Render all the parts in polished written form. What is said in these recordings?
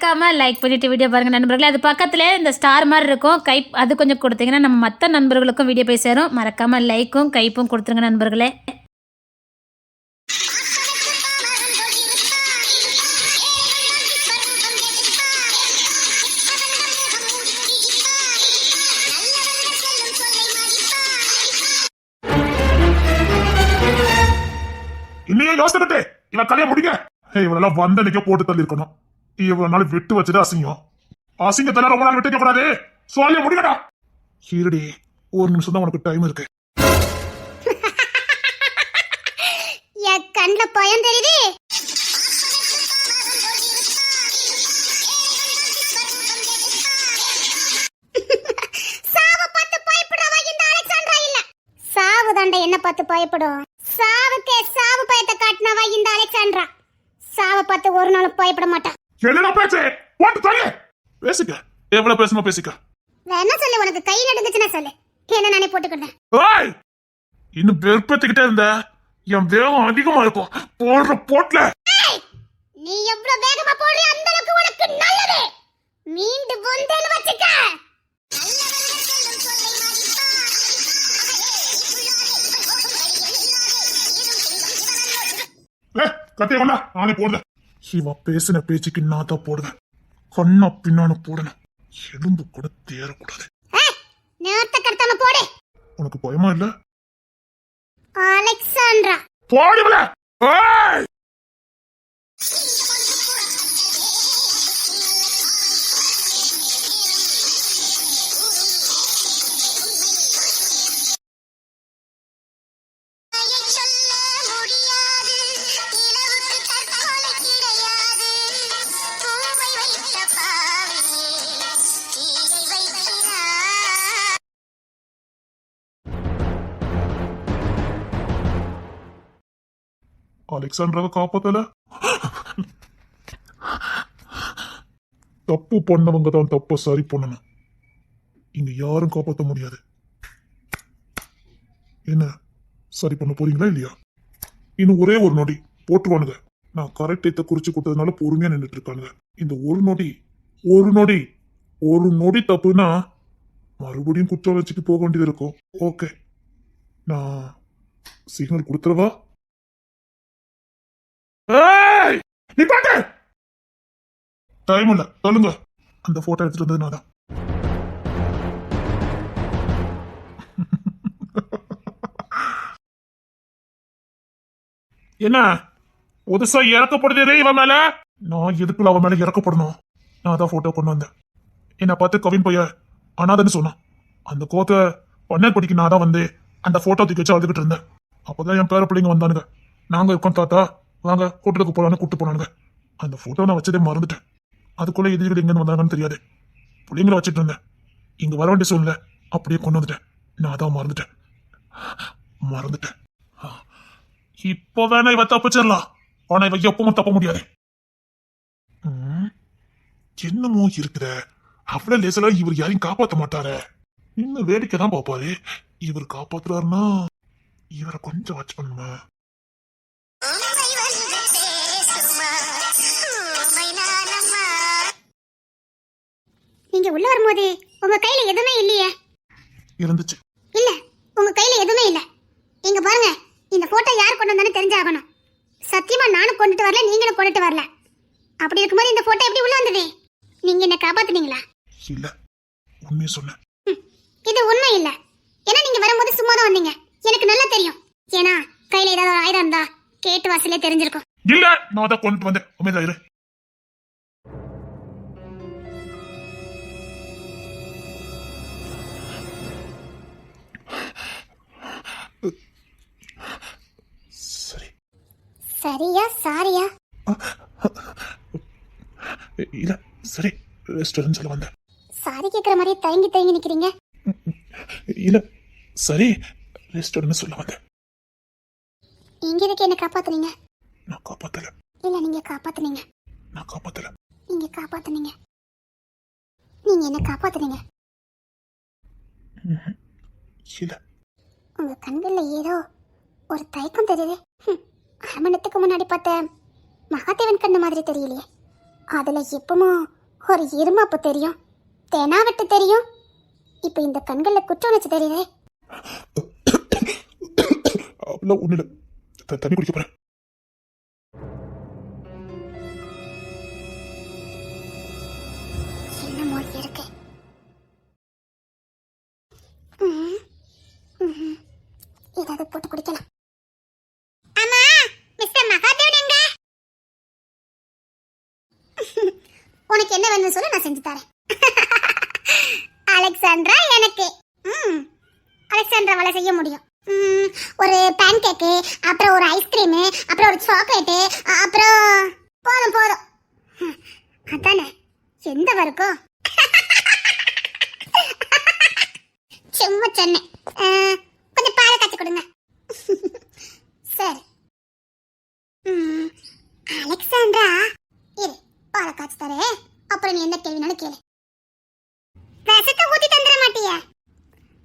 மறக்காம லைக் பண்ணிட்டு வீடியோ பாருங்க நண்பர்களே. அது பக்கத்துல இந்த ஸ்டார் மாதிரி இருக்கும், கைப் அது கொஞ்சம் கொடுத்தீங்கன்னா நம்ம மற்ற நண்பர்களுக்கும் வீடியோ போய் சேரும். மறக்காம லைக்கும் கைப்பும் கொடுத்துருங்க நண்பர்களே. இன்னும் யோசிச்சுட்டு இவன் கல்யாணம் முடிக்க இவனெல்லாம் வந்தனைக்கே போட்டு தள்ளி இருக்கணும். இவ்வளவு நாள் விட்டு வச்சது அசிங்கம். அசிங்கத்தெல்லாம் ரொம்ப நாள் விட்டு கூடாது. சொல்லி முடிக்கடா. இருடி, ஒரு நிமிஷம் தான் உனக்கு டைம் இருக்கு. என் கண்ணுல பயம் தெரியுது. சாவு பார்த்து பயப்படுறவா இந்த அலெக்சாண்ட்ரா இல்ல. சாவு தாண்ட என்ன பார்த்து பயப்படும். சாவுக்கே சாவு பயத்தை காட்டினவா இந்த அலெக்சாண்ட்ரா. சாவை பார்த்து ஒரு நாளும் பயப்பட மாட்டா. என்னடா பேச்சு? போட்டு தள்ளு. பேசிக்க, எவ்வளவு பேசணுமோ பேசிக்க. வேணா சொல்லு, உனக்கு கை நடுங்குச்சுன்னா சொல்லு, என்ன நானே போட்டுக்கிட்டேன். ஏய், இன்னும் வெறுப்பேத்திக்கிட்டே இருந்த என் வேகம் அதிகமா இருக்கும். போடுற போட்ல நீ எவ்வளவு வேகமா போடுறிய அந்த அளவுக்கு உனக்கு நல்லது. மீண்டு வந்தேன்னு வச்சுக்க. கத்திய கொண்டா, நானே போடுறேன். இவன் பேசின பேச்சுக்கு நான் தான் போடுவேன். கண்ணா பின்னானு போடணும். எலும்பு கூட தேரக்கூடாது. நேரத்தை கடத்தாம போடு. உனக்கு பயமா இல்ல? அலெக்சாண்ட்ரா போடுவல. ஏய், அலெக்சாண்டராவை காப்பாத்தல. தப்பு பண்ணவங்க தான் தப்ப சரி பண்ணணும். இங்க யாரும் காப்பாற்ற முடியாது. என்ன சரி பண்ண போறீங்களா இல்லையா? இன்னும் ஒரே ஒரு நொடி போட்டுருவானுங்க. நான் கரெக்ட் டேத்தை குறிச்சு கொடுத்ததுனால பொறுமையா நின்றுட்டு இருக்கானுங்க. இந்த ஒரு நொடி ஒரு நொடி ஒரு நொடி தப்புனா மறுபடியும் குற்றாலச்சிக்கு போக வேண்டியது இருக்கும். ஓகே, நான் சிக்னல் கொடுத்துறவா? ஏய், நீ பாட்டு டைம் இல்ல, சொல்லுங்க. அந்த போட்டோ எடுத்துட்டு வந்தது நான் தான். என்ன புதுசா இறக்கப்படுதே இவன் மேல? நான் எதுக்குள்ள அவன் மேல இறக்கப்படணும்? நான் தான் போட்டோ கொண்டு வந்தேன். என்ன பார்த்து கவின் பைய அனாதன்னு சொன்னான். அந்த கோத்த பன்னீர் படிக்க நான் தான் வந்து அந்த போட்டோ தூக்கி வச்சு அழுதுகிட்டு இருந்தேன். அப்பதான் என் பேர பிள்ளைங்க வந்தானுங்க. நாங்க இருக்கோம் தாத்தா, வாங்க கூட்டத்துக்கு போலான்னு கூப்பிட்டு போனானுங்க. அந்த போட்டோ நான் வச்சதே மறந்துட்டேன். அதுக்குள்ள எதிரிகள் எங்க வந்தாங்கன்னு தெரியாது. பிள்ளைங்களை வச்சுட்டு இருந்தேன். இங்க வர வேண்டிய சூழ்நிலை அப்படியே கொண்டு வந்துட்டேன். நான் தான் மறந்துட்டேன். இப்போ வேணா இவ தப்பிச்சிடலாம். ஆனா இவ எப்பவும் தப்ப முடியாது. என்னமோ இருக்குத. அவ்வளவு லேசலா இவர் யாரையும் காப்பாத்த மாட்டாரு. இன்னும் வேடிக்கை தான் பாப்பாரு. இவர் காப்பாத்துறாருன்னா இவரை கொஞ்சம் வாட்ச் பண்ணுமா? நீங்க உள்ள வரும்போது உங்க கையில எதுவுமே இல்லையே. இருந்துச்சு. இல்ல, உங்க கையில எதுவுமே இல்ல. இங்க பாருங்க, இந்த போட்டோ யார் கொண்டு வந்தானு தெரிஞ்சாகணும். சத்தியமா நானும் கொண்டுட்டு வரல, நீங்களும் கொண்டுட்டு வரல. அப்படி இருக்கும்போது இந்த போட்டோ எப்படி உள்ள வந்தது? நீங்க என்ன காப்பாத்துனீங்களா? இல்ல, உண்மையை சொன்னேன். இது உண்மை இல்ல. ஏன்னா நீங்க வரும்போது சும்மா தான் வந்தீங்க. எனக்கு நல்லா தெரியும். ஏன்னா கையில ஏதாவது ஒரு ஆயுதம் இருந்தா கேட்டு வாசலே தெரிஞ்சிருக்கும். இல்ல, நான் தான் கொண்டு வந்தேன். உண்மையா இரு. சரி. சரியா சாரியா? இல்ல, சரி, ரெஸ்டாரண்ட் சொல்ல வந்தேன். சாரி கேக்குற மாதிரி தயங்கி தயங்கி நிக்கிறீங்க. இல்ல, சரி, ரெஸ்டாரண்ட் சொல்ல வந்தேன். நீங்க எதுக்கு என்ன காப்பாத்துனீங்க? நான் காப்பாத்தல. இல்ல, நீங்க காப்பாத்துனீங்க. நான் காப்பாத்தல. நீங்க காப்பாத்துனீங்க. நீங்க என்ன காப்பாத்துனீங்க. இல்ல, உங்க கண்கள்ல ஏதோ ஒரு தயக்கம் தெரியுது. அரை மணி நேரத்துக்கு முன்னாடி பார்த்த மகாதேவன் கண்ணு மாதிரி தெரியலையே. அதுல எப்பவும் ஒரு இருமாப்பு தெரியும், தெனாவட்டு தெரியும், இப்போ இந்த கண்கள்ல குற்ற உணர்ச்சி தெரியுதே. அப்படிலாம் ஒண்ணு இல்ல, தண்ணி குடிக்க போறேன். என்னமோ இருக்கு. ஏதாவது போட்டு குடிக்கலாம். அம்மா, மிஸ்டர் மகாதேவன் எங்க? உனக்கு என்ன வேணும்னு சொல்லு, நான் செஞ்சு தரேன். அலெக்சாண்ட்ரா எனக்கு அலெக்சாண்ட்ராவால செய்ய முடியும். ஒரு பேன் கேக்கு, அப்புறம் ஒரு ஐஸ்கிரீமு, அப்புறம் ஒரு சாக்லேட்டு, அப்புறம் போதும் போதும். அதானே எந்த வரைக்கும் சும்மா சொன்னேன். கொஞ்சம் பாலை காய்ச்சி கொடுங்க. சரி. அலெக்சாண்ட்ரா, இரு, பாலை காய்ச்சி தரேன். அப்புறம் நீ எந்த கேள்வினாலும் கேளு. விஷத்தை ஊத்தி தந்துட மாட்டிய?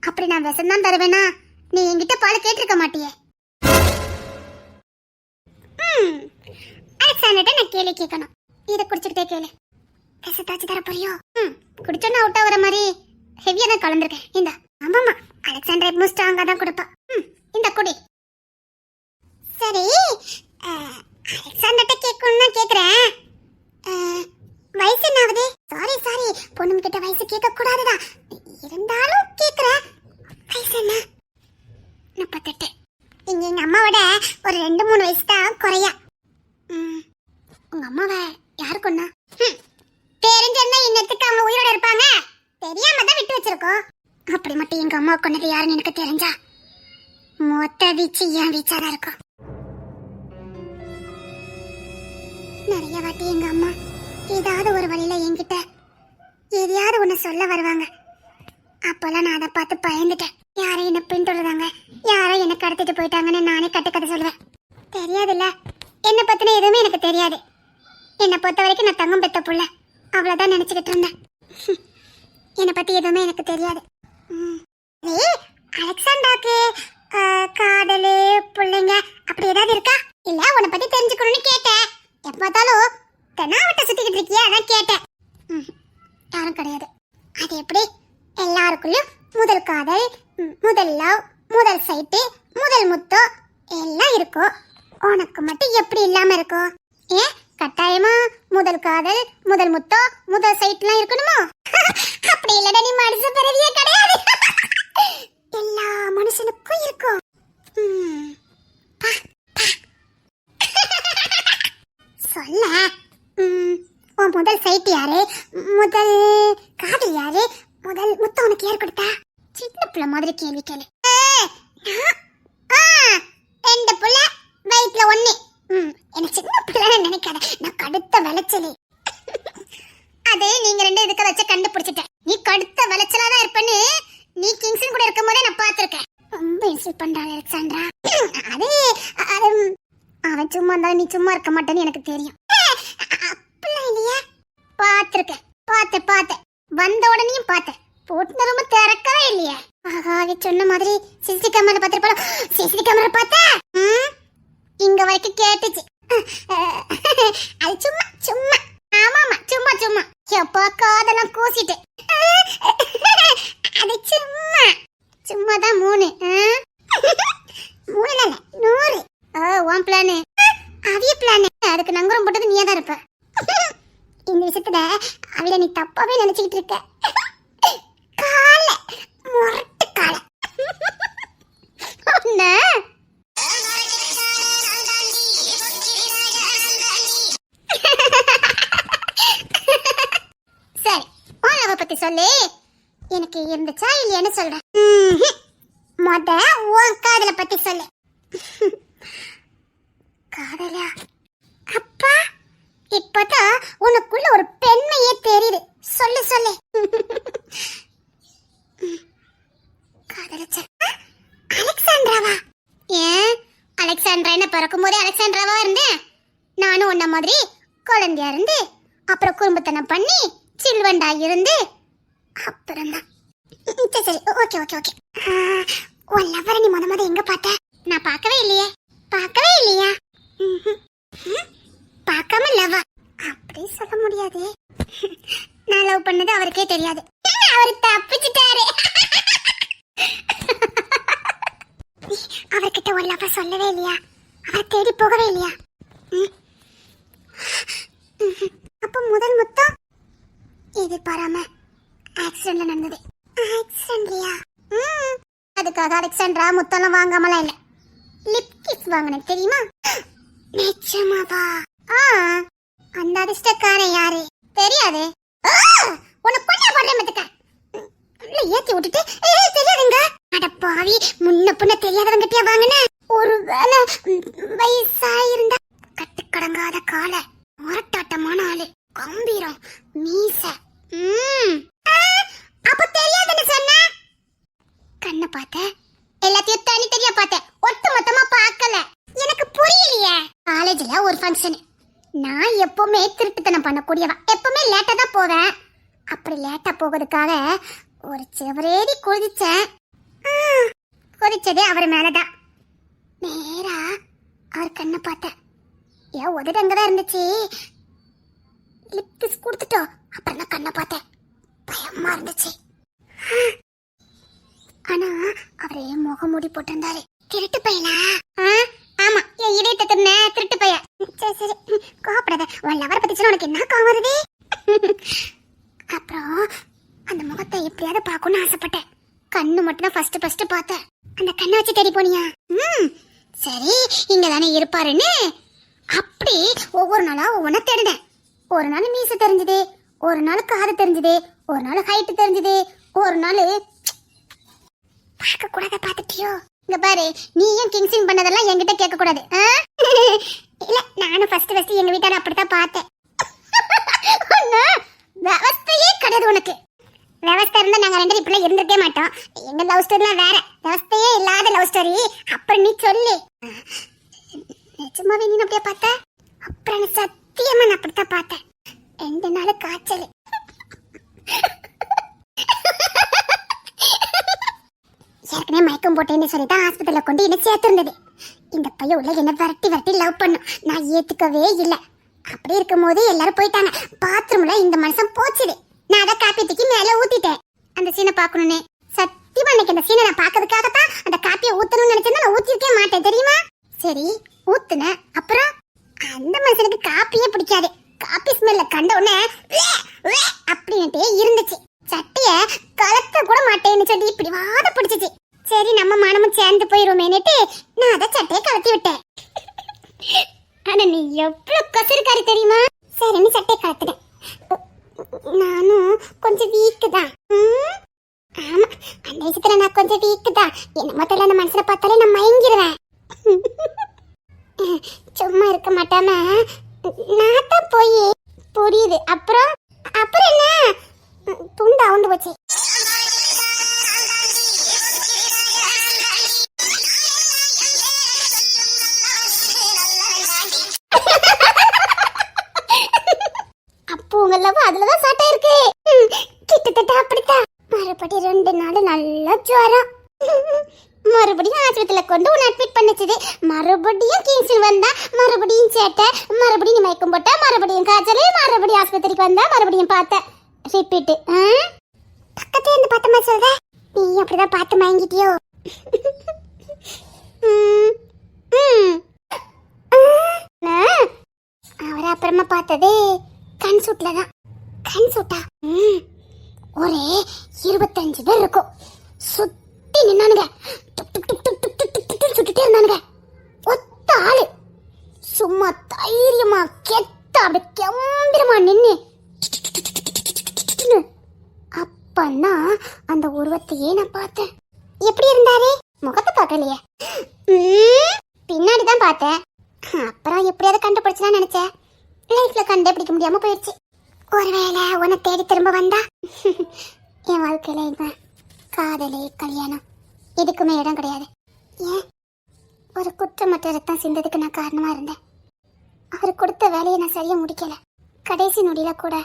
அப்படி நான் விஷம் தான் தருவேனா நீ என்கிட்ட பால் கேட்டிருக்க மாட்டிய. அலெக்சாண்டர்ட்ட நான் கேள்வி கேட்கணும். இதை குடிச்சுக்கிட்டே கேளு. விஷத்தாச்சு தர போறியோ? குடிச்சோன்னா அவுட்டா வர மாதிரி ஹெவியா தான் கலந்துருக்கேன். இந்த ஆமாமா, அலெக்சாண்டர் எப்பவும் ஸ்ட்ராங்கா தான் கொடுப்பா. இந்த குடி. சரி, அலெக்சாண்டர்ட்ட கேட்கணும்னா கேக்குறேன். வயசு என்ன ஆகுது? சாரி சாரி, பொண்ணுங்க கிட்ட வயசு கேட்க கூடாதுடா. இருந்தாலும் கேக்குறேன். வயசு என்ன? 38. இங்க எங்க அம்மாவோட ஒரு 2-3 வயசு தான் குறையா. உங்க அம்மாவை யாரு கொன்னா? தெரிஞ்சிருந்தா இன்னத்துக்கு அவங்க உயிரோட இருப்பாங்க. தெரியாம தான் விட்டு வச்சிருக்கோம். அப்படி மட்டும் எங்க அம்மா கொன்னது யாருன்னு எனக்கு தெரிஞ்சா மொத்த வீச்சு ஏன் வீச்சாதான் இருக்கும். நிறைய வாட்டி எங்க அம்மா ஏதாவது ஒரு வழியில என்கிட்ட எதையாவது ஒண்ணு சொல்ல வருவாங்க. அப்பெல்லாம் நான் அதை பார்த்து பயந்துட்டேன். யாரும் என்ன பின்தொடர்றாங்க, யாரோ என்ன கடத்திட்டு போயிட்டாங்கன்னு நானே கட்டுக்கதை சொல்லுவேன். தெரியாதுல்ல, என்னை பத்தின எதுவுமே எனக்கு தெரியாது. என்னை பொறுத்த வரைக்கும் நான் தங்கம் பெத்த புள்ள, அவ்வளவுதான் நினைச்சுக்கிட்டு இருந்தேன். என்னை பத்தி எதுவுமே எனக்கு தெரியாது. அலெக்சாண்டாக்கு காதலு பிள்ளைங்க அப்படி ஏதாவது இருக்கா? இல்ல, உன்னை பத்தி தெரிஞ்சுக்கணும்னு கேட்டேன். எப்ப பார்த்தாலும் தெனாவட்ட சுத்திக்கிட்டு இருக்கியா, அதான் கேட்டேன். யாரும் கிடையாது. அது எப்படி? எல்லாருக்குள்ளும் முதல் காதல், முதல் லவ், முதல் சைட்டு, முதல் முத்தம் எல்லாம் இருக்கும். உனக்கு மட்டும் எப்படி இல்லாம இருக்கும்? ஏன் கட்டாயமா முதல் காதல், முதல் முத்தம், முதல் சைட்லாம் இருக்கணுமோ? அப்படி இல்லடா, நீ மனுஷ பிறவியே கிடையாது. எல்லா மனுஷனுக்கும் இருக்கும். சொல்ல, உன் முதல் சைட் யாரு? முதல் காதல் யாரு? முதல் முத்தம் உனக்கு யார் கொடுத்தா? சின்ன பிள்ளை மாதிரி கேள்வி கேளு. 2 புள்ள வயிற்றுல 1. எனக்கு சின்ன பிள்ளைன்னு நினைக்காத, நான் கடுத்த விளைச்சலி. அது நீங்க 2 இதுக்கு வச்ச கண்டுபிடிச்சிட்டேன். நீ கடுத்த விளைச்சலாதான் இருப்பன்னு நீ கிங்ஸன் கூட இருக்கும் போதே நான் பாத்திருக்கேன். ரொம்ப இன்சல்ட் பண்றாள் அலெக்சாண்ட்ரா. அது அவன் சும்மா இருந்தாலும் நீ சும்மா இருக்க மாட்டேன்னு எனக்கு தெரியும். அப்படிலாம் இல்லையா? பாத்திருக்கேன், பார்த்தேன். வந்த உடனேயும் பார்த்தேன். போட்டு ரொம்ப திறக்கவே இல்லையா? ஆஹா, அது சொன்ன மாதிரி சிசிடி கேமரா பார்த்திருப்பாளோ? சிசிடி கேமரா பார்த்தா இங்க வரைக்கும் கேட்டுச்சு. அது சும்மா ஆமாமா, சும்மா எப்பா காதெல்லாம் கூசிட்டு. அது சும்மாதான் 3 3 இல்ல 100. உன் பிளானு அவிய பிளானு. அதுக்கு நங்குரம் போட்டது நீயே தான் இருப்ப. இந்த விஷயத்துல அவளை நீ தப்பாவே நினைச்சுக்கிட்டு இருக்க. கால முரட்டு கால. சரி, உன் பத்தி சொல்லு. எனக்கு இருந்துச்சா இல்லையான்னு சொல்றேன். மொத உன் காதலை பத்தி சொல்லு. காதலா? அப்பா, இப்பதான் உனக்குள்ள ஒரு பெண்மையே தெரியுது. சொல்லு. காதலிச்ச அலெக்சாண்ட்ராவா? ஏன் அலெக்சாண்ட்ரா என்ன பிறக்கும் போதே அலெக்சாண்ட்ராவா இருந்தேன்? நானும் உன்ன மாதிரி குழந்தையா இருந்து, அப்புறம் குறும்புத்தனம் பண்ணி சில்வண்டா இருந்து, அப்புறம் தான். சரி, ஓகே. உன் லவ்வரை நீ முத எங்க பார்த்த? நான் பார்க்கவே இல்லையா? பார்க்காம லவ்வா? அப்படி சொல்ல முடியாது. நான் லவ் பண்ணது அவருக்கே தெரியாது. அவர் தப்பிச்சிட்டாரு. அவர்கிட்ட ஒரு லவ் சொல்லவே இல்லையா? அவரை தேடி போகவே இல்லையா? அப்ப முதல் முத்தம் எதிர்பாராம ஆக்சிடென்ட்ல நடந்தது. ஆக்சிடென்ட்லயா? அதுக்காக அலெக்சாண்ட்ரா முத்தம்லாம் வாங்காமலாம் இல்ல, லிப் கிஸ் வாங்கினேன் தெரியுமா? நிச்சயமாவா? அந்த அதிர்ஷ்டக்காரன் யாரு தெரியாது. உன்னை கொண்டா போடுறேன் மத்துக்க. ஏத்தி விட்டுட்டு தெரியாதுங்க. அட பாவி, முன்ன புண்ண தெரியாதவங்கிட்டே வாங்கின. ஒருவேளை வயசாயிருந்தா கட்டுக்கடங்காத கால, முரட்டாட்டமான ஆளு, கம்பீரம், மீச. அப்ப தெரியாதுன்னு சொன்ன. கண்ணை பார்த்த, எல்லாத்தையும் தனித்தனியா பார்த்தேன், ஒட்டு மொத்தமா பார்க்கல. எனக்கு புரியலையே. காலேஜ்ல ஒரு ஃபங்க்ஷன். நான் எப்பவுமே திருட்டுத்தனம் பண்ணக்கூடியவா, எப்பவுமே லேட்டா தான் போவேன். அப்படி லேட்டா போகிறதுக்காக ஒரு செவரேறி குதிச்சேன். குதிச்சதே அவர் மேலதான். நேரா அவர் கண்ணை பார்த்தேன். ஏன் உதடு அங்கதான் இருந்துச்சு. லிப் கிஸ் கொடுத்துட்டோம். அப்புறம் தான் கண்ணை பார்த்தேன். பயமா இருந்துச்சு. ஆனா அவரே முகமூடி போட்டிருந்தாரு. திருட்டு பையனா? ஆமா, என் இதயத்தை திருந திருட்டு பையன். சரி சரி, கோபப்படாத. உன் லவரை பத்தி உனக்கு என்ன கோவம் வருது? அப்புறம் அந்த முகத்தை எப்படியாவது பார்க்கணும்னு ஆசைப்பட்டேன். கண்ணு மட்டும் தான் ஃபர்ஸ்ட் பார்த்தேன். அந்த கண்ணை வச்சு தேடி போனியா? சரி, இங்க தானே இருப்பாருன்னு அப்படி ஒவ்வொரு நாளா ஒவ்வொன்னா தேடினேன். ஒரு நாள் மீசை தெரிஞ்சது, ஒரு நாள் காது தெரிஞ்சது, ஒரு நாள் ஹைட் தெரிஞ்சது, ஒரு நாள் பார்க்க கூடாத பாத்துட்டியோ? இங்க பாரு, நீயும் கிங்ஸிங் பண்ணதெல்லாம் என்கிட்ட கேட்க கூடாது. இல்ல, நானும் ஃபர்ஸ்ட் எங்க வீட்டால அப்படித்தான் பார்த்தேன். விவஸ்தையே கிடையாது உனக்கு. விவஸ்தை இருந்தா நாங்க ரெண்டு இப்படி இருந்துட்டே மாட்டோம். எங்க லவ் ஸ்டோரிலாம் வேற, விவஸ்தையே இல்லாத லவ் ஸ்டோரி. அப்புறம் நீ சொல்லு, நிஜமாவே நீ அப்படியே பார்த்த? அப்புறம் சத்தியமா நான் அப்படித்தான் பார்த்தேன். 2 நாள் காய்ச்சல். ஏற்கனவே மயக்கம் போட்டேன்னு சொல்லிதான் ஆஸ்பத்திரியில கொண்டு என்ன சேர்த்திருந்தது. இந்த பையன் உள்ள என்ன விரட்டி லவ் பண்ணும். நான் ஏத்துக்கவே இல்லை. அப்படி இருக்கும் போது எல்லாரும் போயிட்டாங்க. பாத்ரூம்ல இந்த மனுஷன் போச்சுது. நான் அதை காப்பி தூக்கி மேல ஊத்திட்டேன். அந்த சீனை பாக்கணும்னு. சத்தியமா இன்னைக்கு அந்த சீனை நான் பாக்கிறதுக்காகத்தான் அந்த காப்பியை ஊத்தணும்னு நினைச்சிருந்தா நான் ஊத்திருக்கே மாட்டேன் தெரியுமா? சரி, ஊத்துன. அப்புறம் அந்த மனுஷனுக்கு காப்பியே பிடிக்காது. காப்பி ஸ்மெல்ல கண்ட உடனே அப்படின்ட்டே இருந்துச்சு. சட்டைய கலக்க கூட மாட்டேன்னு சொல்லி இப்படி வாத பிடிச்சிச்சு. சரி, நம்ம மனமும் சேர்ந்து போயிருமேனுட்டு நான் அதை சட்டையை கலத்தி விட்டேன். ஆனா நீ எவ்வளவு கசருக்காரி தெரியுமா? சரின்னு சட்டையை கலத்துட்டேன். நானும் கொஞ்சம் வீக்கு தான். ஆமா, அந்த விஷயத்துல நான் கொஞ்சம் வீக்கு தான். என்ன முதல்ல அந்த மனசுல பார்த்தாலே நான் மயங்கிடுவேன். சும்மா இருக்க மாட்டாம நான் தான் போய் புரியுது. அப்புறம் என்ன துண்டு அவுந்து போச்சு. அப்போ உங்க லவ் அதுலதான் சாட்டா இருக்கு. கிட்டத்தட்ட அப்படித்தான். மறுபடியும் 2 நாள் நல்லா ஜுரம். மறுபடியும் ஆஸ்பத்திரியில கொண்டு உன்னை அட்மிட் பண்ணிச்சது. மறுபடியும் கிங்ஸில் வந்தா, மறுபடியும் சேட்டை, மறுபடியும் மயக்கம் போட்டா, மறுபடியும் காய்ச்சல், மறுபடியும் ஆஸ்பத்திரிக்கு வந்தா, மறுபடியும் பார்த்த ரிப்பீட்டு. பக்கத்துல இருந்து பார்த்தமா சொல்ற? நீ அப்படிதான் பார்த்து மயங்கிட்டியோ? அவரை அப்புறமா பார்த்தது கண் சூட்ல தான். கண் சூட்டா? ஒரே 25 பேர் இருக்கும். சுத்தி நின்னானுங்க. சுட்டுட்டே இருந்தானுங்க. ஒத்த ஆளு சும்மா தைரியமா கெட்ட அப்படி கம்பீரமா நின்னு அப்பன்னா அந்த உருவத்தையே நான் பார்த்தேன். எப்படி இருந்தாரு? முகத்தை பார்க்கலையே, பின்னாடிதான் பார்த்தேன். அப்புறம் எப்படியாவது கண்டுபிடிச்சலாம் நினைச்சேன். லைஃப்ல கண்டுபிடிக்க முடியாம போயிடுச்சு. ஒருவேளை உன்னை தேடி திரும்ப வந்தா என் வாழ்க்கையில இவன் காதலி கல்யாணம் எதுக்குமே இடம் கிடையாது. ஏன் ஒரு குற்றமற்ற ரத்தம் சிந்ததுக்கு நான் காரணமா இருந்தேன். அவர் கொடுத்த வேலையை நான் சரியா முடிக்கல. கடைசி நொடியில கூட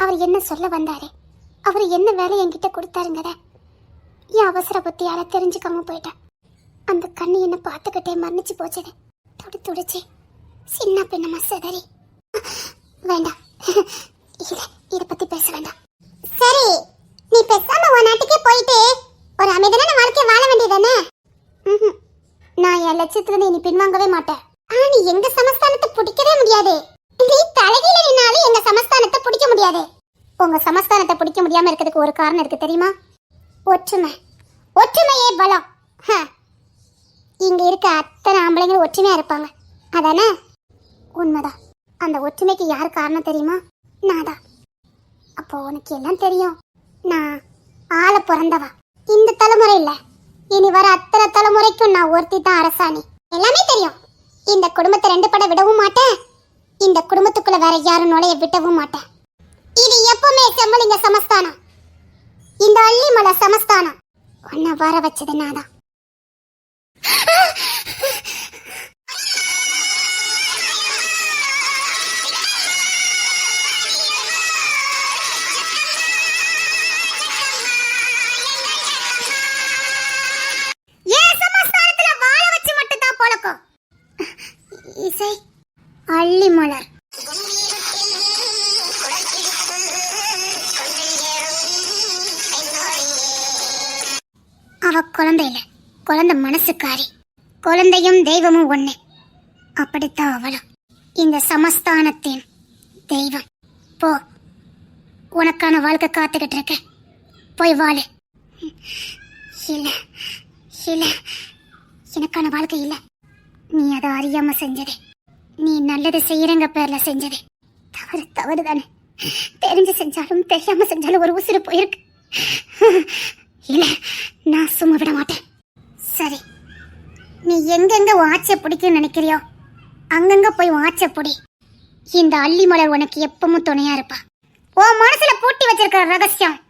அவர் என்ன சொல்ல வந்தாரு, அவர் என்ன வேலை என்கிட்ட கொடுத்தாருங்கத என் அவசர புத்தியால தெரிஞ்சுக்காம போயிட்டேன். அந்த கண்ணு என்ன பார்த்துக்கிட்டே மன்னிச்சு போச்சது. துடிச்சு சின்ன பின்னமா செதறி வேண்டாம். இல்ல, இத பத்தி பேச வேண்டாம். சரி, நீ பேசாம உன் நாட்டுக்கே போயிட்டு ஒரு அமைதியான வாழ்க்கை வாழ வேண்டியதானே? நான் என் லட்சியத்துல நீ பின்வாங்கவே மாட்டேன். ஆனா நீ எங்க சமஸ்தானத்தை பிடிக்கவே முடியாது. நீ தலைகீழ நின்னாலும் எங்க சமஸ்தானத்தை பிடிக்க முடியாது. உங்க சமஸ்தானத்தை பிடிக்க முடியாம இருக்கிறதுக்கு ஒரு காரணம் இருக்கு தெரியுமா? ஒற்றுமை. ஒற்றுமையே பலம். இங்க இருக்க அத்தனை ஆம்பளைங்களும் ஒற்றுமையா இருப்பாங்க, அதானே? உண்மைதான். அந்த ஒற்றுமைக்கு யார் காரணம் தெரியுமா? நான் தான். அப்போ உனக்கு எல்லாம் தெரியும். நான் ஆள பிறந்தவா. இந்த தலைமுறை இல்ல, இனி வர அத்தனை தலைமுறைக்கும் நான் ஒருத்தி தான் அரசாணி. எல்லாமே தெரியும். இந்த குடும்பத்தை ரெண்டு பட விடவும் மாட்டேன். இந்த குடும்பத்துக்குள்ள வேற யாரும் நுழைய விடவும் மாட்டேன். இது எப்பவுமே செம்மலிங்க சமஸ்தானம். இந்த அள்ளிமலை சமஸ்தானம். உன்னை வர வச்சது நான் தான். இசை அள்ளிமலர். அவ குழந்தை இல்ல, குழந்தை மனசுக்காரி. குழந்தையும் தெய்வமும் ஒண்ணு. அப்படித்தான் அவளும் இந்த சமஸ்தானத்தின் தெய்வம். போ, உனக்கான வாழ்க்கை காத்துக்கிட்டு இருக்க. போய் வாழு. இல்ல இல்ல, எனக்கான வாழ்க்கை இல்ல. நீ அதை அறியாம செஞ்சது, நீ நல்லது செய்யறங்க பேர்ல செஞ்சது தவறு. தவறு தானே. தெரிஞ்சு செஞ்சாலும் தெரியாம செஞ்சாலும் ஒரு உசுறு போயிருக்கு. இல்ல, நான் சும்மா விட மாட்டேன். சரி, நீ எங்கெங்க ஆச்சை பிடிக்கும் நினைக்கிறியோ அங்கங்க போய் ஆச்சை பிடி. இந்த அள்ளிமலர் உனக்கு எப்பவும் துணையா இருப்பா. உன் மனசுல பூட்டி வச்சிருக்கிற ரகசியம்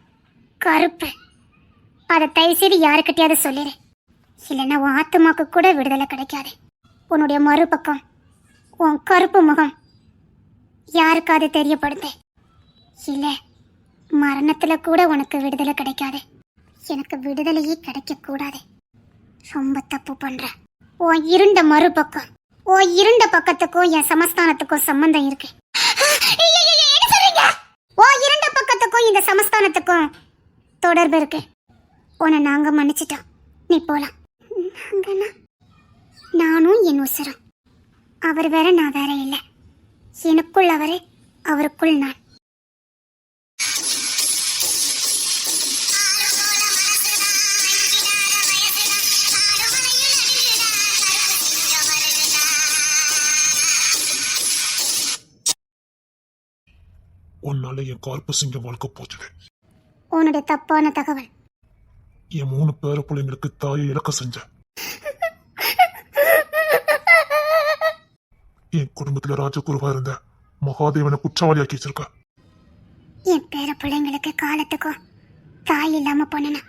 கருப்பு. அதை தயவு செய்து யாருக்கிட்டையாவது சொல்லிடு. இல்லைன்னா உன் ஆத்துமாக்கு கூட விடுதலை கிடைக்காது. உன்னுடைய மறுபக்கம், உன் கருப்பு முகம் யாருக்காவது தெரியப்படுத்து. இல்ல, மரணத்துல கூட உனக்கு விடுதலை கிடைக்காது. எனக்கு விடுதலையே கிடைக்க கூடாது. ரொம்ப தப்பு பண்ற. உன் இருண்ட மறுபக்கம், உன் இருண்ட பக்கத்துக்கும் என் சமஸ்தானத்துக்கும் சம்பந்தம் இருக்கு. உன் இருண்ட பக்கத்துக்கும் இந்த சமஸ்தானத்துக்கும் தொடர்பு இருக்கு. உன்னை நாங்க மன்னிச்சிட்டோம், நீ போலாம். நானும் என் உசுரம். அவர் வேற, நான் வேற இல்ல. எனக்குள் அவரு, அவருக்குள் நான். உன்னால என் கார்ப்பு சிங்கம் வாழ்க்கை போச்சுது. உன்னுடைய தப்பான தகவல். என் 3 பேர பிள்ளைங்களுக்கு தாயை இழக்க செஞ்ச. என் குடும்பத்துல ராஜகுருவா இருந்த மகாதேவனை குற்றவாளியாக்கி வச்சிருக்க. என் பேர பிள்ளைங்களுக்கு காலத்துக்கும் தாய் இல்லாம பண்ணன.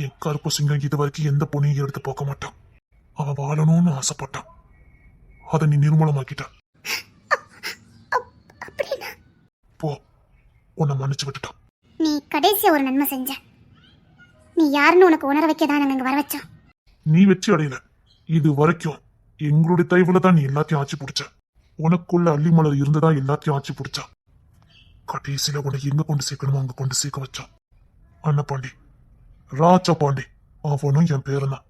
என் கருப்பு சிங்கம் இது வரைக்கும் எந்த பொண்ணையும் எடுத்து பார்க்க மாட்டான். அவன் வாழணும்னு ஆசைப்பட்டான். அதை நீ நிர்மூலமாக்கிட்ட. போ, உன்னை மன்னிச்சு விட்டுட்டான். நீ கடைசியா ஒரு நன்மை செஞ்ச. நீ யாருன்னு உனக்கு உணர வைக்கதான் நாங்க வர வச்சோம். நீ வெற்றி அடையல. இது வரைக்கும் எங்களுடைய தயவுல தான் நீ எல்லாத்தையும் ஆட்சி பிடிச்ச. உனக்குள்ள அள்ளிமலர் இருந்துதான் எல்லாத்தையும் ஆட்சி பிடிச்சா. கடைசியில உன்னை எங்க கொண்டு சேர்க்கணுமோ அங்க கொண்டு சேர்க்க வச்சான். அண்ணா பாண்டி, ராஜா பாண்டி, அவனும் என் பேரன் தான்.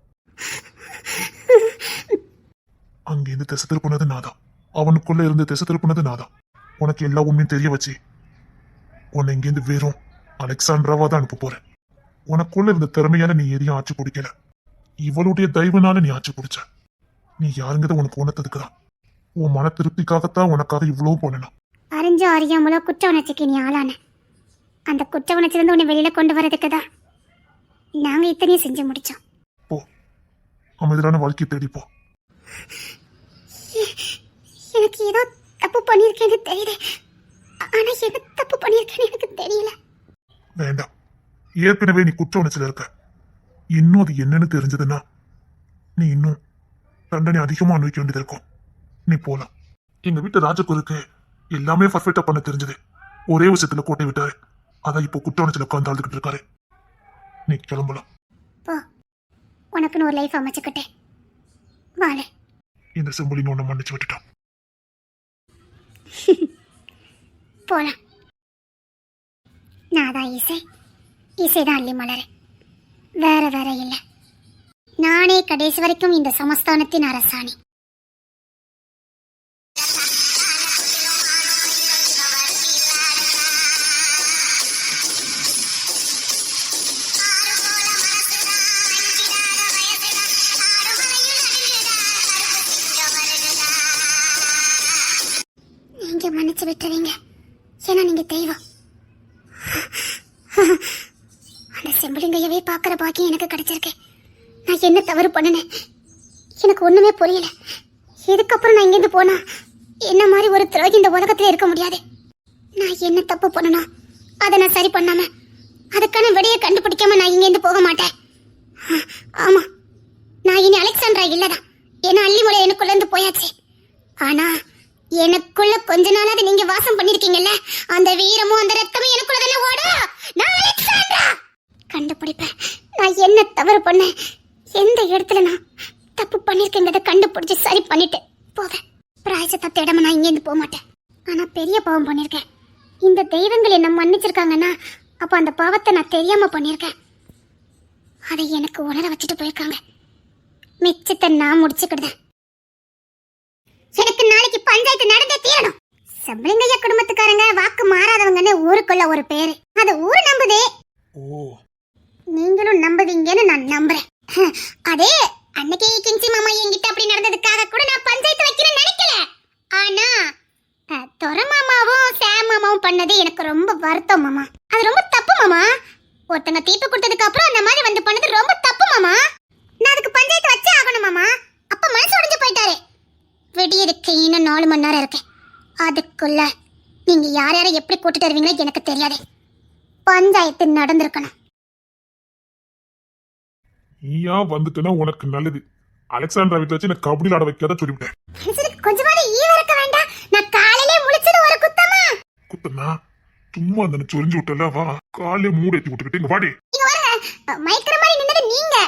அங்கிருந்து திசை திருப்பினது நாதான். அவனுக்குள்ள இருந்து திசை திருப்பினது நாதான். உனக்கு எல்லா உண்மையும் தெரிய வச்சு உன்னை இங்கிருந்து வெறும் அலெக்சாண்ட்ராவா தான் அனுப்ப போறேன். உனக்குள்ள இருந்த திறமையால நீ எதையும் ஆட்சி பிடிக்கல. இவளுடைய தயவுனால நீ ஆட்சி பிடிச்ச. நீ யாருங்கிறத உனக்கு உணர்த்ததுக்குதான். உன் மன திருப்திக்காகத்தான் உனக்காக இவ்வளவு பண்ணணும். அறிஞ்சோ அறியாமலோ குற்ற உணர்ச்சிக்கு நீ ஆளான. அந்த குற்ற உணர்ச்சியிலிருந்து உன்னை வெளியில கொண்டு வரதுக்குதான் நாங்க இத்தனையும் செஞ்சு முடிச்சோம். போ, அமைதியான வாழ்க்கையை தேடிப்போ. எனக்கு ஏதோ தப்பு பண்ணிருக்கேன்னு தெரியுது. ஆனா என்ன தப்பு பண்ணிருக்கேன்னு எனக்கு தெரியல. வேண்டாம், ஏற்கனவே நீ குற்ற உணர்ச்சியில இருக்க. இன்னும் அது என்னன்னு தெரிஞ்சதுன்னா நீ இன்னும் தண்டனை அதிகமா அனுபவிக்க வேண்டியது இருக்கும். நீ போலாம். எங்க வீட்டு ராஜகுருக்கு எல்லாமே பர்ஃபெக்டா பண்ண தெரிஞ்சது. ஒரே விஷயத்துல கோட்டை விட்டாரு. அதான் இப்போ குற்ற உணர்ச்சியில உட்கார்ந்து ஆழ்ந்துகிட்டு இருக்காரு. நீ கிளம்பலாம். போ, உனக்குன்னு ஒரு லைஃப் அமைச்சுக்கிட்டேன். வாழ. இந்த செம்புலின்னு உன்னை மன்னிச்சு விட்டுட்டான். போலாம். நான் தான் இசை, இசைதான் அள்ளி மலர், வேற வேற இல்ல. நானே கடைசி வரைக்கும் இந்த சமஸ்தானத்தின் அரசாணி. நீங்க மன்னிச்சு விட்டுறீங்க, ஏன்னா நீங்க தெய்வம். அந்த செம்புலிங்கையவே பார்க்குற பாக்கியம் எனக்கு கிடைச்சிருக்கு. நான் என்ன தவறு பண்ணினேன் எனக்கு ஒண்ணுமே புரியல. இதுக்கப்புறம் நான் இங்கேருந்து போனா என்ன மாதிரி ஒரு துரோகி இந்த உலகத்துல இருக்க முடியாது. நான் என்ன தப்பு பண்ணணும் அதை நான் சரி பண்ணாம அதுக்கான விடையை கண்டுபிடிக்காம நான் இங்கேருந்து போக மாட்டேன். ஆமா, நான் இனி அலெக்சாண்ட்ரா இல்லதான். ஏன்னா அள்ளிமலை எனக்குள்ள இருந்து போயாச்சு. ஆனா எனக்குள்ள கொஞ்ச நாளாவது நீங்க வாசம் பண்ணிருக்கீங்கல்ல, அந்த வீரமும் அந்த ரத்தமும் எனக்குள்ள தானே ஓடும். நான் அலெக்சாண்ட்ரா கண்டுபிடிப்பேன். நான் என்ன தவறு பண்ணேன், எந்த இடத்துல நான் தப்பு பண்ணிருக்கேங்கிறத கண்டுபிடிச்சு சரி பண்ணிட்டு போவேன். பிராயசத்தை தேடாம நான் இங்கேருந்து போக மாட்டேன். ஆனா பெரிய பாவம் பண்ணிருக்கேன். இந்த தெய்வங்கள் என்ன மன்னிச்சிருக்காங்கன்னா அப்ப அந்த பாவத்தை நான் தெரியாம பண்ணிருக்கேன். அதை எனக்கு உணர வச்சுட்டு போயிருக்காங்க. மிச்சத்தை நான் முடிச்சுக்கிடுதேன். எனக்கு நாளைக்கு பஞ்சாயத்து நடந்தே தீரணும். சம்பளிங்கையா குடும்பத்துக்காரங்க வாக்கு மாறாதவங்கன்னு ஊருக்குள்ள ஒரு பேரு, அது ஊர் நம்புதே. ஓ, நீங்களும் நம்புவீங்கன்னு நான் நம்புறேன். அதே அன்னைக்கு கிஞ்சி மாமா என்கிட்ட அப்படி நடந்ததுக்காக கூட நான் பஞ்சாயத்து வைக்கிறேன்னு நினைக்கல. ஆனா தொர மாமாவும் சாம் மாமாவும் பண்ணது எனக்கு ரொம்ப வருத்தம் மாமா. அது ரொம்ப தப்பு மாமா. ஒருத்தங்க தீர்ப்பு கொடுத்ததுக்கு அப்புறம் அந்த மாதிரி வந்து பண்ணது ரொம்ப தப்பு மாமா. நான் அதுக்கு பஞ்சாயத்து வச்சே ஆகணும் மாமா. அப்ப மனசு உடைஞ்சு போயிட்டாரு. வெடியதுக்கு இன்னும் 4 மணி நேரம் இருக்கு. அதுக்குள்ள நீங்க யார் யாரை எப்படி கூட்டிட்டு வருவீங்களோ எனக்கு தெரியாது. பஞ்சாயத்து நடந்திருக்கணும். நீயா வந்துட்டுனா உனக்கு நல்லது. அலெக்சாண்ட்ரா வீட்டுல வச்சு எனக்கு கபடி ஆட வைக்காத சொல்லிவிட்டேன். கொஞ்சமாவது ஈவ இருக்க வேண்டாம். நான் காலையிலே முழிச்சது ஒரு குத்தமா? குத்தனா சும்மா அந்த சொரிஞ்சு விட்டல, வா காலையில மூட ஏத்தி விட்டுக்கிட்டு இங்க வாடி. இங்க வாங்க. மைக்கிற மாதிரி நின்னது நீங்க.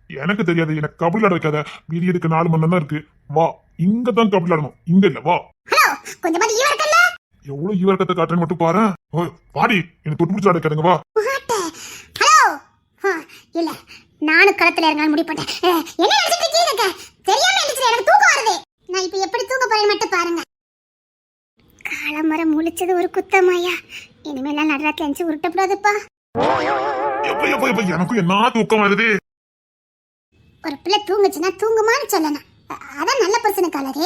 எனக்கு தெரியாது, எனக்கு கபடி ஆட வைக்காத. மீதி எதுக்கு 4 மணி நேரம் தான் இருக்கு. வா, இங்க தான் கபடி ஆடணும், இங்க இல்ல. வா. ஹலோ, கொஞ்சமாவது ஈவ இருக்கல்ல? எவ்வளவு ஈவர்க்கத்தை காட்டுறேன்னு மட்டும் பாரு. வாடி, எனக்கு தொட்டு பிடிச்சி ஆட வைக்காதுங்க. வா. ஹலோ, இல்ல நானும் களத்துல இறங்கணும் முடிவு பண்ணேன். என்ன நினைச்சிட்டு இருக்கீங்க? தெரியாம நினைச்சிட்டு எனக்கு தூக்கம் வருது. நான் இப்ப எப்படி தூங்க போறேன்னு மட்டும் பாருங்க. காலமரம் முழிச்சது ஒரு குத்தமாயா. இனிமேலாம் நடுராத்திரி அஞ்சு உருட்டப்படாதுப்பா. எப்ப எப்ப எப்ப எனக்கும் என்ன தூக்கம் வருது. ஒரு பிள்ளை தூங்குச்சுன்னா தூங்குமான்னு சொல்லணும். அதான் நல்ல பர்சனுக்கு அழகு.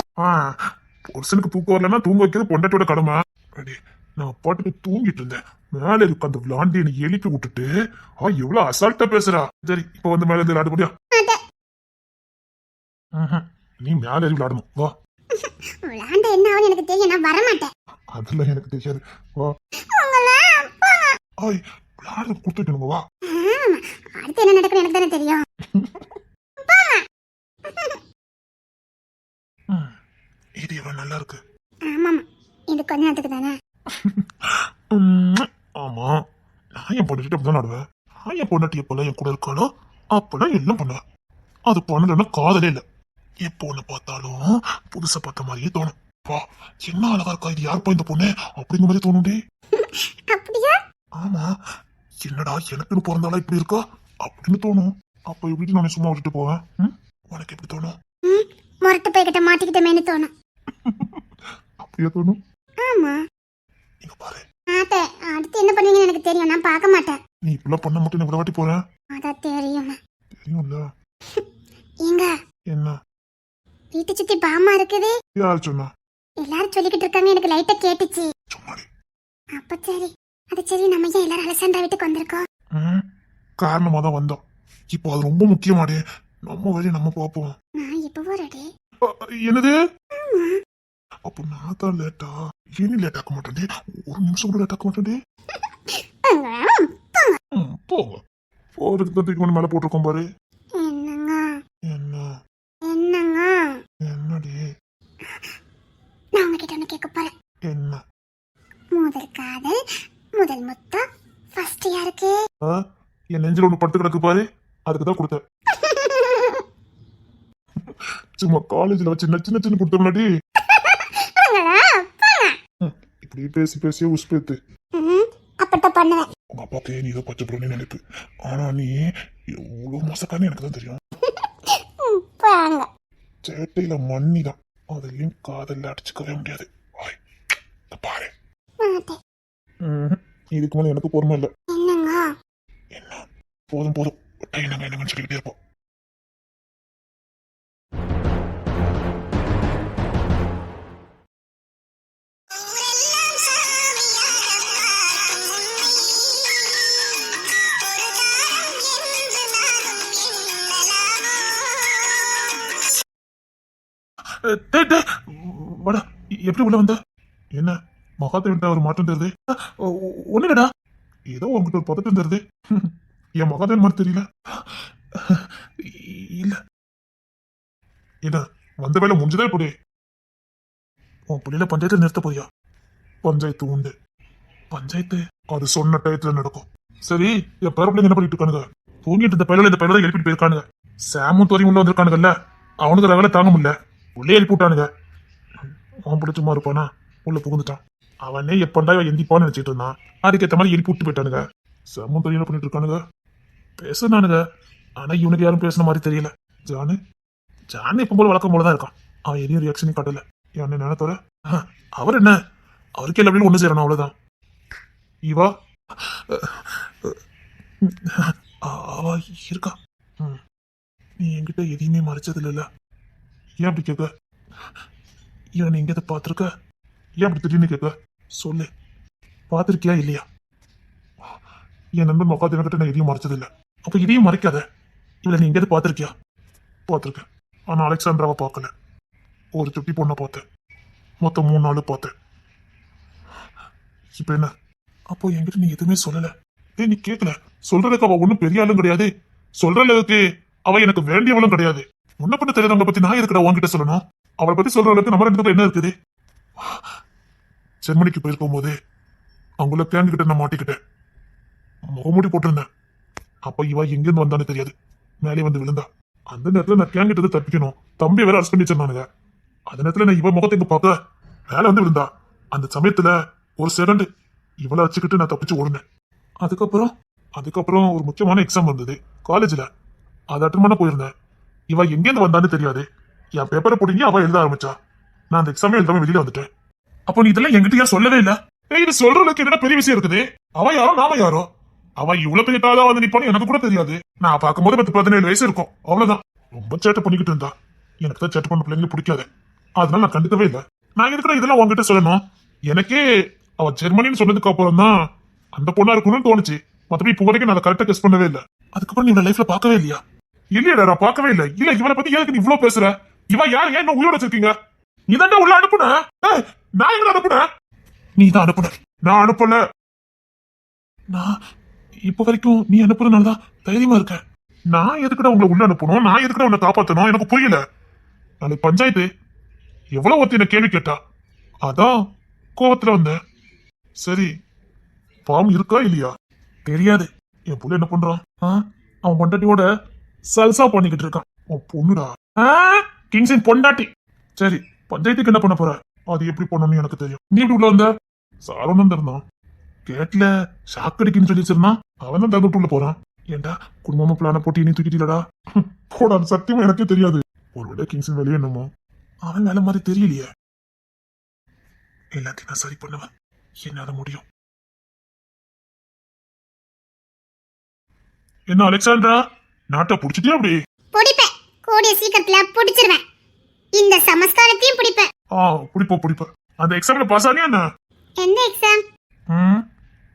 புருஷனுக்கு தூக்கம் வரலன்னா தூங்க வைக்கிறது பொண்டாட்டியோட கடமை. அடே, நான் பாட்டுக்கு தூங்கிட்டு இருந்தேன். மேல இருக்கு அந்த விளாண்டி என்னை எழுப்பி விட்டுட்டு எவ்வளவு அசால்ட்டா பேசுறா. சரி, இப்ப வந்து மேல இருந்து விளையாட முடியா? நீ மேல ஏறி விளையாடணும். வா. விளையாண்ட என்ன ஆகும் எனக்கு தெரியும். நான் வரமாட்டேன். அதெல்லாம் எனக்கு தெரியாது. வா. ஆய், விளையாட கொடுத்துட்டு வா. அடுத்து என்ன நடக்கும் எனக்கு தானே தெரியும். இது இவன் நல்லா இருக்கு. ஆமாமா, இது கொஞ்ச நேரத்துக்கு தானே. ஆமா, நான் என் பொண்டாட்டி அப்படிதான் நடுவேன். நான் என் பொண்டாட்டி எப்பெல்லாம் என் கூட இருக்காளோ அப்பெல்லாம் எல்லாம் பண்ணுவேன். அது பண்ணலன்னா காதலே இல்லை. எப்போ ஒண்ணு பார்த்தாலும் புதுசா பார்த்த மாதிரியே தோணும். பா, என்ன அழகா இருக்கா, இது யாருப்பா இந்த பொண்ணு அப்படிங்கிற மாதிரி தோணுண்டே. அப்படியா? ஆமா, என்னடா எனக்குன்னு பிறந்தாலும் இப்படி இருக்கா அப்படின்னு தோணும். அப்ப எப்படி நான் சும்மா விட்டுட்டு போவேன்? உனக்கு எப்படி தோணும்? முரட்டு போய்கிட்ட மாட்டிக்கிட்டமேனு தோணும். அப்படியே தோணும். ஆமா, இங்க பாரு. அடுத்து என்ன பண்ணுவீங்கன்னு எனக்கு தெரியும். நான் பார்க்க மாட்டேன். நீ இப்பெல்லாம் பண்ண மட்டும் நான் வாட்டி போறேன். அதான் தெரியும். தெரியும்ல. எங்க என்ன வீட்டு சுத்தி பாமா இருக்குது? யார் சொன்னா? எல்லாரும் சொல்லிக்கிட்டு இருக்காங்க, எனக்கு லைட்டா கேட்டுச்சு. சும்மாடி. அப்ப சரி, அது சரி. நம்ம ஏன் எல்லாரும் அலெக்சாண்ட்ரா வீட்டுக்கு வந்திருக்கோம்? காரணமா தான் வந்தோம். இப்போ அது ரொம்ப முக்கியமாடே. நம்ம வழி நம்ம பாப்போம். நான் இப்ப ரெடி. என்னது? அப்போ நான் தான் லேட்டா? ஏன் லேட் ஆக்க மாட்டேன். ஒரு நிமிஷம் கூட லேட் ஆக்க மாட்டேன். போங்க. போறதுக்கு தான் தூக்கி மேல போட்டிருக்கோம் பாரு. என்னங்க? என்ன என்னங்க? என்னடி? நான் உங்ககிட்ட ஒண்ணு கேட்க போறேன். என்ன? முதல் காதல், முதல் முத்தம் ஃபர்ஸ்ட் யாருக்கு? என் நெஞ்சில ஒண்ணு படுத்து கிடக்கு பாரு, அதுக்கு தான் கொடுத்தேன். சும்மா காலேஜ்ல வச்சு சின்ன சின்ன கொடுத்தோம்னாடி. இப்படி பேசி பேசியே உஸ்பேத்து. அப்பட்ட பண்ணுவேன். உங்க அப்பாக்கே நீ ஏதோ பச்சை பிள்ளைன்னு நினைப்பு. ஆனா நீ எவ்வளவு மோசக்கான்னு எனக்கு தான் தெரியும். போங்க. சேட்டையில மண்ணி தான். அதையும் காதல்ல அடிச்சுக்கவே முடியாது. வாய், இங்க பாரு. மாட்டேன். இதுக்கு மேல எனக்கு பொறுமை இல்லை. என்னங்க? என்ன போதும் போதும், என்னங்க என்னங்கன்னு சொல்லிக்கிட்டே இருப்போம். வாடா, எப்படி உள்ள வந்த? என்ன மகாதேவன்ட்ட ஒரு மாற்றம் தருது? ஒண்ணுடா, ஏதோ உங்ககிட்ட ஒரு பதட்டம் தருது. என் மகாதேவன் மாதிரி தெரியல. இல்ல என்ன வந்த வேலை முடிஞ்சதே இப்படி. உன் பிள்ளைல பஞ்சாயத்துல நிறுத்த போறியா? பஞ்சாயத்து உண்டு. பஞ்சாயத்து அது சொன்ன டயத்துல நடக்கும். சரி, என் பேர பிள்ளைங்க என்ன பண்ணிட்டு இருக்கானுங்க? தூங்கிட்டு இந்த பையில எழுப்பிட்டு போயிருக்கானுங்க. சாமும் தோறி உள்ள வந்திருக்கானுங்கல்ல, அவனுக்கு ரகலை தாங்க முடியல. உள்ளே எழுப்பி விட்டானுங்க. அவன் பிடிச்சுமா இருப்பானா? உள்ள புகுந்துட்டான். அவனே எப்பண்டா எந்திப்பான்னு நினைச்சிட்டு இருந்தான். அதுக்கேற்ற மாதிரி எழுப்பி விட்டு போயிட்டானுங்க. சாமும் தோறி என்ன பண்ணிட்டு இருக்கானுங்க? பேசுனானுங்க, ஆனா இவனுக்கு யாரும் பேசுன மாதிரி தெரியல. ஜானு எப்போ போல வழக்கம் போலதான் இருக்கான். அவன் எதையும் ரியாக்ஷனையும் காட்டல. என்ன நினைத்தோட அவர் என்ன, அவருக்கு எல்லாமே ஒண்ணு செய்யறான், அவ்வளவுதான். இவா அவ இருக்கா. நீ என்கிட்ட எதையுமே மறைச்சது இல்ல. ஏன் அப்படி கேட்க? இவன் நீ எங்கேயாவது பார்த்துருக்க? ஏன் அப்படி திடீர்னு கேட்க? சொல்லு, பார்த்துருக்கியா இல்லையா? என் நண்பன் மொக்காத்தினக்கிட்ட நான் எதையும் மறைச்சது இல்லை. அப்ப இதையும் மறைக்காத. இவளை நீ எங்கேயாவது பார்த்துருக்கியா? பார்த்துருக்கேன். ஆனா அலெக்சாண்ட்ராவை பார்க்கல. ஒரு சுட்டி பொண்ணை பார்த்தேன். மொத்தம் 3 நாள் பார்த்தேன். இப்ப என்ன? அப்போ என்கிட்ட நீ எதுவுமே சொல்லல. நீ கேட்கல. சொல்றதுக்கு அவ ஒண்ணும் பெரிய ஆளும் கிடையாது. சொல்ற அளவுக்கு அவ எனக்கு வேண்டியவளும் கிடையாது. முன்ன பண்ண தெரியாதவங்களை பத்தி நான் இருக்கிற உன்கிட்ட சொல்லணும். அவளை பத்தி சொல்ற அளவுக்கு நம்ம 2 பேரும் என்ன இருக்குது? ஜெர்மனிக்கு போயிருக்கும் போது அவங்கள கேங்கிட்ட நான் மாட்டிக்கிட்டேன். முகமூடி போட்டிருந்தேன். அப்ப இவ எங்கிருந்து வந்தான்னு தெரியாது, மேலே வந்து விழுந்தா. அந்த நேரத்துல நான் கேங்கிட்ட தப்பிக்கணும். தம்பி வேற அரெஸ்ட் பண்ணி வச்சிருந்தானுங்க. அந்த நேரத்துல நான் இவ முகத்தை இங்க பார்க்க மேல வந்து விழுந்தா. அந்த சமயத்துல ஒரு செகண்ட் இவளை வச்சுக்கிட்டு நான் தப்பிச்சு ஓடுனேன். அதுக்கப்புறம் ஒரு முக்கியமான எக்ஸாம் வந்தது காலேஜ்ல. அதை அட்டன் பண்ண போயிருந்தேன். இவ எங்கேருந்து வந்தான்னு தெரியாது. என் பேப்பரை போட்டீங்க, அவ எழுத ஆரம்பிச்சா. நான் அந்த எக்ஸாமே எழுதாம வெளியில வந்துட்டேன். அப்போ நீ இதெல்லாம் என்கிட்ட யாரும் சொல்லவே இல்ல. இது சொல்ற அளவுக்கு என்ன பெரிய விஷயம் இருக்குது? அவ யாரோ நாம யாரோ? அவ இவ்வளவு பெரிய தாதா வந்து நிப்பான்னு எனக்கு கூட தெரியாது. நான் பார்க்கும்போது 10-17 வயசு இருக்கும், அவ்வளவுதான். ரொம்ப சேட்டை பண்ணிக்கிட்டு இருந்தா. எனக்கு தான் சேட்டை பண்ண பிள்ளைங்க பிடிக்காது. அதனால நான் கண்டுக்கவே இல்லை. நான் எதுக்குற இதெல்லாம் உங்ககிட்ட சொல்லணும்? எனக்கே அவ ஜெர்மனின்னு சொன்னதுக்கு அப்புறம் தான் அந்த பொண்ணா இருக்கணும்னு தோணுச்சு. மத்தபடி இப்போ வரைக்கும் நான் கரெக்டா கெஸ் பண்ணவே இல்லை. அதுக்கப்புறம் நீ இவளை லைஃப்ல பார்க்கவே இல்லையா? இல்லையா, நான் பார்க்கவே இல்லை. இல்ல, இவளை பத்தி எதுக்கு நீ இவ்வளவு பேசுற? இவ யாரு? ஏன் இன்னும் உயிரோட வச்சிருக்கீங்க? நீ தான் உள்ள அனுப்புன. நான் எங்க அனுப்புன? நீ தான் அனுப்புன. நான் அனுப்பல. நான் இப்ப வரைக்கும் நீ அனுப்புறதுனாலதான் தைரியமா இருக்க. நான் எதுக்குடா உங்களை உள்ள அனுப்பணும்? நான் எதுக்குடா உன்னை காப்பாத்தணும்? எனக்கு புரியல. நாளைக்கு பஞ்சாயத்து எவ்வளவு ஒருத்தி என்ன கேள்வி கேட்டா, அதான் கோவத்துல வந்தேன். சரி, பாவம் இருக்கா இல்லையா தெரியாது. என் புள்ள என்ன பண்றான்? அவன் பொண்டாட்டியோட சல்சா பண்ணிக்கிட்டு இருக்கான். உன் பொண்ணுடா, கிங்ஸின் பொண்டாட்டி. சரி, பஞ்சாயத்துக்கு என்ன பண்ண போற? அது எப்படி பண்ணணும்னு எனக்கு தெரியும். நீ எப்படி உள்ள வந்த? சாரம் தான் இருந்தான். கேட்ல ஷாக்கடிக்குன்னு சொல்லி வச்சிருந்தான். அவன் தான் தகுட்டு உள்ள போறான். ஏண்டா குடும்பமா பிளான போட்டு நீ தூக்கிட்டீலடா? போடா, சத்தியமா எனக்கே தெரியாது. ஒருவேளை கிங்ஸின் வெளியே என்னமோ அவன் வேலை மாதிரி தெரியலையே. எல்லாத்தையும் நான் சரி பண்ணுவேன், என்னால முடியும். என்ன அலெக்சாண்ட்ரா, நாட்டை புடிச்சிட்டியா? அப்படி பிடிப்பேன். கூடிய சீக்கிரத்துல பிடிச்சிருவேன். இந்த சமஸ்காரத்தையும் பிடிப்பேன். பிடிப்ப. அந்த எக்ஸாம்ல பாஸ் ஆனியா என்ன? எந்த எக்ஸாம்?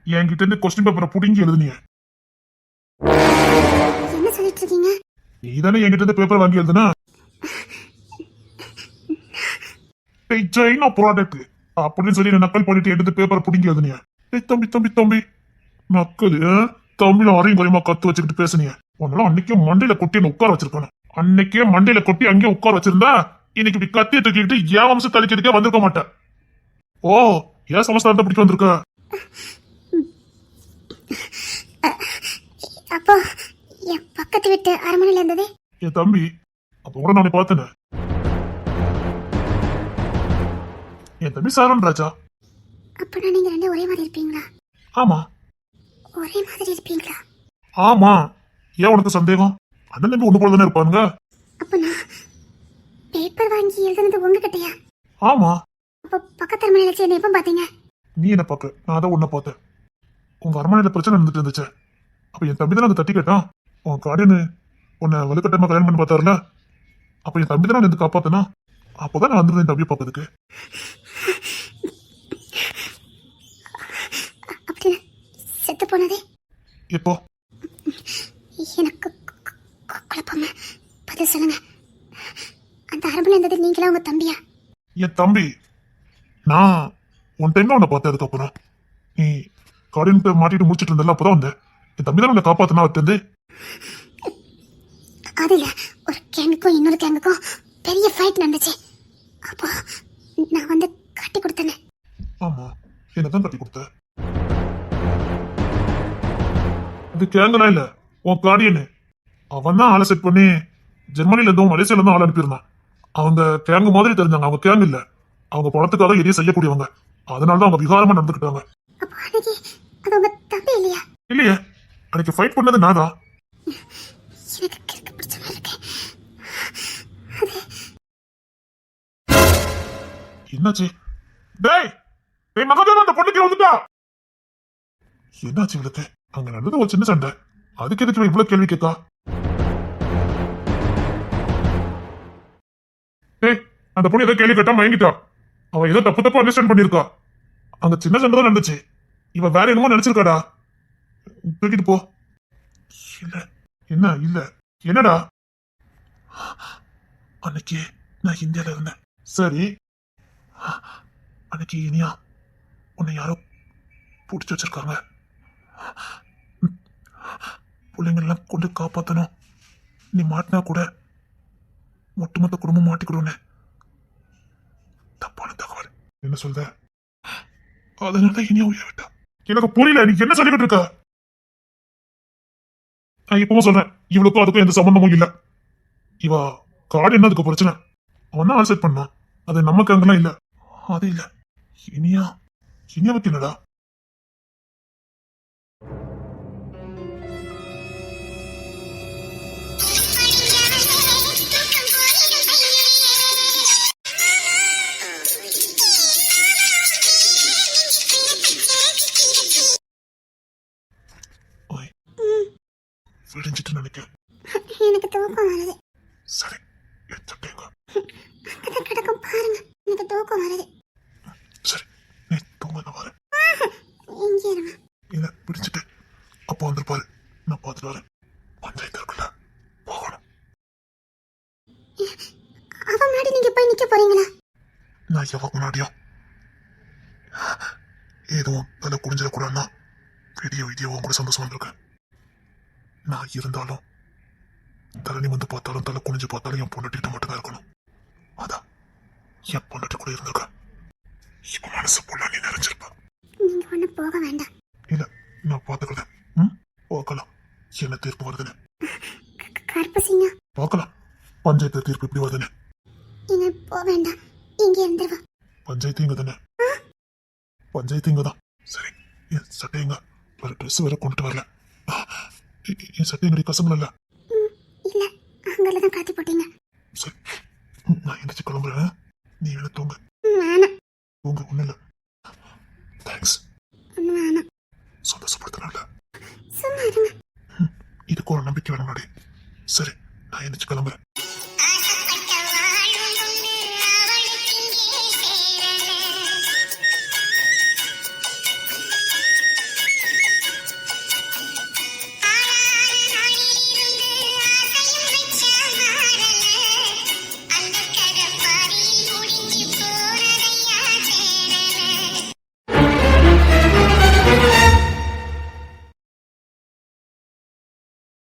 என்கிட்ட இருந்து கொஸ்டின் பேப்பரை புடிங்கி எழுதுனிய. என்ன சொல்லிட்டு இருக்கீங்க? நீதானே என்கிட்ட இருந்து பேப்பர் வாங்கி எழுதுனா? சைனா ப்ராடக்ட் அப்படின்னு சொல்லி நக்கல் பண்ணிட்டு எடுத்து பேப்பர் புடிங்கி எழுதுனிய. தம்பி நக்கல் தமிழ் அரையும் குறையமா கத்து வச்சுக்கிட்டு பேசுனிய. உன்னால அன்னைக்கே மண்டையில கொட்டி உட்கார வச்சிருக்கானு. அன்னைக்கே மண்டையில கொட்டி அங்கேயே உட்கார வச்சிருந்தா இன்னைக்கு இப்படி கத்திய தூக்கிட்டு ஏன் வம்சம் தளிக்கிறதுக்கே வந்திருக்க மாட்டேன். ஓ, ஏன் சமஸ்தானத்தை பிடிக்க வந்திருக்க? அப்போ என் பக்கத்து வீட்டு அரண்மனையில இருந்தது என் தம்பி. அப்ப கூட நானே பார்த்தேன். என் தம்பி சாரன் ராஜா. அப்ப எல்லாரும் ஒரே மாதிரி இருப்பீங்களா? ஆமா ஒரே மாதிரி இருப்பீங்களா? ஆமா, ஏன் உனக்கு சந்தேகம்? அண்ணன் தம்பி ஒண்ணு போல தானே இருப்பாங்க. அப்ப நான் பேப்பர் வாங்கி எழுதுனது உங்ககிட்டயா? ஆமா, அப்ப பக்கத்து அரண்மனையில சேர்ந்து எப்ப பாத்தீங்க? நீ என்ன பார்க்க, நான் தான் உன்னை பார்த்தேன். உங்க அரண்மனையில பிரச்சனை இருந்துட்டு இருந்துச்சு. அப்ப என் தம்பி தானே அதை தட்டி கேட்டான். உன் கார்டியனு உன்னை வலுக்கட்டமா கல்யாணம் பண்ணி பார்த்தாருல, அப்ப என் தம்பி தானே இருந்து காப்பாத்தனா. அப்பதான் நான் வந்துருந்தேன் தம்பியை பார்க்கறதுக்கு. அப்படி செத்து போனதே எப்போ? எனக்கு குழப்பமா பதில் சொல்லுங்க. அந்த அரண்மனை இருந்தது நீங்களா உங்க தம்பியா? என் தம்பி. நான் உன் டைம்ல உன்னை பார்த்தேன். அதுக்கப்புறம் நீ கார்டியன் மாட்டிட்டு முடிச்சிட்டு இருந்தல, அப்பதான் வந்தேன். என் தம்பி தான் உன்னை காப்பாத்தினா வந்து. அது இல்ல, ஒரு கேங்குக்கும் இன்னொரு கேங்குக்கும் பெரிய ஃபைட் நடந்துச்சு. அப்போ நான் வந்து கட்டி கொடுத்தேனே. ஆமா, என்னதான் கட்டி கொடுத்த. அது கேங்கனா இல்ல, உன் கார்டியனு. அவன் தான் ஆளை செட் பண்ணி ஜெர்மனில இருந்தும் மலேசியால இருந்தும் ஆள் அனுப்பியிருந்தான். அவங்க கேங்கு மாதிரி தெரிஞ்சாங்க. அவங்க கேங்கு இல்ல, அவங்க பணத்துக்காக எதையும் செய்யக்கூடியவங்க. அதனாலதான் அவங்க விகாரமா நடந்துக்கிட்டாங்க. அப்போ அன்னைக்கு அது உங்க தம்பி இல்லையா? இல்லையே, அன்னைக்கு ஃபைட் பண்ணது நான் தான். எனக்கு கிறுக்கு பிடிச்ச மாதிரி இருக்கு. என்னாச்சு? டேய் டேய் மகதேவ, அந்த பொண்ணுக்கு வந்துட்டா. என்னாச்சு இவளுக்கு? அங்க நடந்தது ஒரு சின்ன சண்டை, அதுக்கு எதுக்கு இவ்வளவு கேள்வி கேட்கா? டேய், அந்த பொண்ணு ஏதோ கேள்வி கேட்டா மயங்கிட்டா. அவ ஏதோ தப்பு தப்பு அண்டர்ஸ்டாண்ட் பண்ணிருக்கா. அங்க சின்ன சண்டை தான் நடந்துச்சு. இவ வேற என்னமோ நினைச்சிருக்காடா. தூக்கிட்டு போ. இல்ல என்ன இல்ல என்னடா? அன்னைக்கு நான் இந்தியால இருந்தேன். சரி, அன்னைக்கு இனியா உன்னை யாரோ பிடிச்சி வச்சிருக்காங்க. பிள்ளைங்கள்லாம் கொண்டு காப்பாத்தணும். நீ மாட்டினா கூட ஒட்டுமொத்த குடும்பம் மாட்டிக்கிடுவோன்னு தப்பான தகவல். என்ன சொல்ற? அதனால இனியா உயிரை விட்டா. எனக்கு புரியல, நீ என்ன சொல்லிக்கிட்டு இருக்க? நான் இப்பவும் சொல்றேன், இவளுக்கும் அதுக்கும் எந்த சம்பந்தமும் இல்ல. இவ கார்டு என்ன அதுக்கு பிரச்சனை? அவன் தான் ஆல் செட் பண்ணான். அது நமக்கு அங்கெல்லாம் இல்ல. அது இல்ல, இனியா இனியா பத்தி இல்லடா. விடிஞ்சிட்டு நினைக்கிறேன். எனக்கு தூக்கம் வருது. சரி, எடுத்துட்டேங்க. அங்கதான் கிடக்கும் பாருங்க, எனக்கு தூக்கம் வருது. சரி, நீ தூங்க, நான் வரேன். இங்கே இருங்க. இல்ல, பிடிச்சிட்டு அப்போ வந்துருப்பாரு, நான் பார்த்துட்டு வரேன். பஞ்சாயத்து இருக்குல்ல, போகணும். அவ முன்னாடி நீங்க போய் நிக்க போறீங்களா? நான் எவ முன்னாடியும் எதுவும் தலை குடிஞ்சிடக்கூடாதுன்னா விடிய விடிய உன் கூட சந்தோஷம் வந்திருக்கேன். நான் இருந்தாலும் தலை நிமிந்து பார்த்தாலும் தலை குனிஞ்சு பார்த்தாலும் என் பொண்டாட்டிகிட்ட மட்டும்தான் இருக்கணும். அதான் என் பொண்டாட்டி கூட இருந்திருக்கேன். இப்ப மனசு பொண்ணா நீ நிறைஞ்சிருப்ப. நீங்க ஒண்ணு போக வேண்டாம். இல்ல, நான் பாத்துக்கிறேன். பார்க்கலாம் என்ன தீர்ப்பு வருதுன்னு. கருப்பசிங்க, பார்க்கலாம் பஞ்சாயத்து தீர்ப்பு எப்படி வருதுன்னு. நீங்க போக வேண்டாம், இங்க இருந்துருவா. பஞ்சாயத்து இங்க தானே? பஞ்சாயத்து இங்க தான். சரி, என் சட்டைங்க வேற ட்ரெஸ் வேற கொண்டுட்டு வரல. என் சட்டைங்கடி கசங்கள. இல்ல, அங்கதான் காத்தி போட்டீங்க. சரி, நான் எந்திரிச்சு கிளம்புறேன். நீ வேணா தூங்க. வேணாம். தூங்க, ஒண்ணு இல்ல. தேங்க்ஸ். வேணாம். சந்தோஷப்படுத்தினால சும்மா இருங்க. இதுக்கு ஒரு நம்பிக்கை வேணும். சரி, நான் எந்திரிச்சு கிளம்புறேன்.